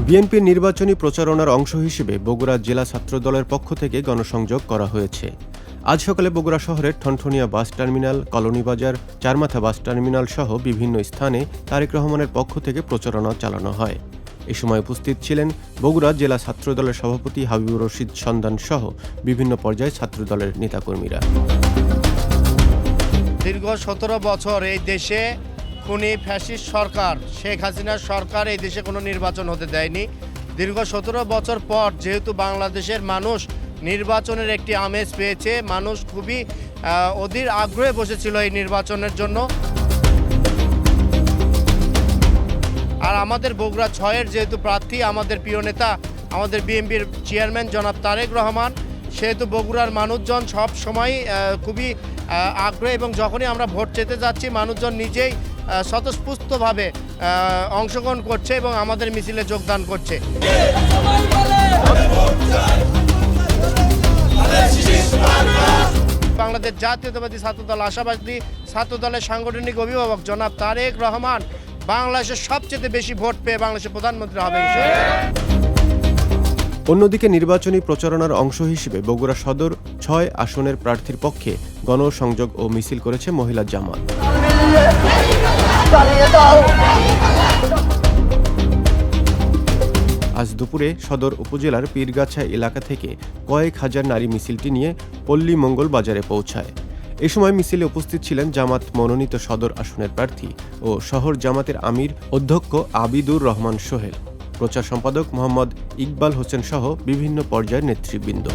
বিএনপির নির্বাচনী প্রচারণার অংশ হিসেবে বগুড়া জেলা ছাত্রদলের পক্ষ থেকে গণসংযোগ করা হয়েছে। আজ সকালে বগুড়া শহরের Thanthania bus terminal, Colonibazar, Charmatha bus terminal সহ বিভিন্ন স্থানে তারেক রহমানের পক্ষ থেকে প্রচারণা চালানো হয়। এ সময় উপস্থিত ছিলেন বগুড়া জেলা ছাত্রদলের সভাপতি হাবিবুর রশিদ সন্ধান সহ বিভিন্ন পর্যায়ে ছাত্রদলের নেতাকর্মীরা। দীর্ঘ 17 বছর এই দেশে খুনি ফ্যাসিস্ট সরকার শেখ হাসিনার সরকার এই দেশে কোনো নির্বাচন হতে দেয়নি। দীর্ঘ 17 বছর পর যেহেতু বাংলাদেশের মানুষ নির্বাচনের একটি আমেজ পেয়েছে, মানুষ খুবই অধীর আগ্রহে বসেছিল এই নির্বাচনের জন্য। আর আমাদের বগুড়া 6-এর যেহেতু প্রার্থী আমাদের প্রিয় নেতা, আমাদের বিএনপির চেয়ারম্যান জনাব তারেক রহমান, সেহেতু বগুড়ার মানুষজন সব সময় খুবই আগ্রহী এবং যখনই আমরা ভোট চেতে যাচ্ছি মানুষজন নিজেই স্বতঃস্ফূর্তভাবে অংশগ্রহণ করছে এবং আমাদের মিছিলে যোগদান করছে। বাংলাদেশ জাতীয়তাবাদী ছাত্রদল আশাবাদী ছাত্রদলের সাংগঠনিক অভিভাবক জনাব তারেক রহমান বাংলাদেশের সবচেয়ে বেশি ভোট পেয়ে বাংলাদেশের প্রধানমন্ত্রী হবে। অন্যদিকে নির্বাচনী প্রচারণার অংশ হিসেবে বগুড়া সদর 6 আসনের প্রার্থীর পক্ষে গণসংযোগ ও মিছিল করেছে মহিলা জামাত। আজ দুপুরে সদর উপজেলার পীরগাছা এলাকা থেকে কয়েক হাজার নারী মিছিলটি নিয়ে পল্লী মঙ্গল বাজারে পৌঁছায়। এ সময় মিছিলে উপস্থিত ছিলেন জামাত মনোনীত সদর আসনের প্রার্থী ও শহর জামাতের আমির অধ্যক্ষ আবিদুর রহমান সোহেল, প্রচার সম্পাদক মোহাম্মদ ইকবাল হোসেন সহ বিভিন্ন পর্যায়ের নেতৃবৃন্দ।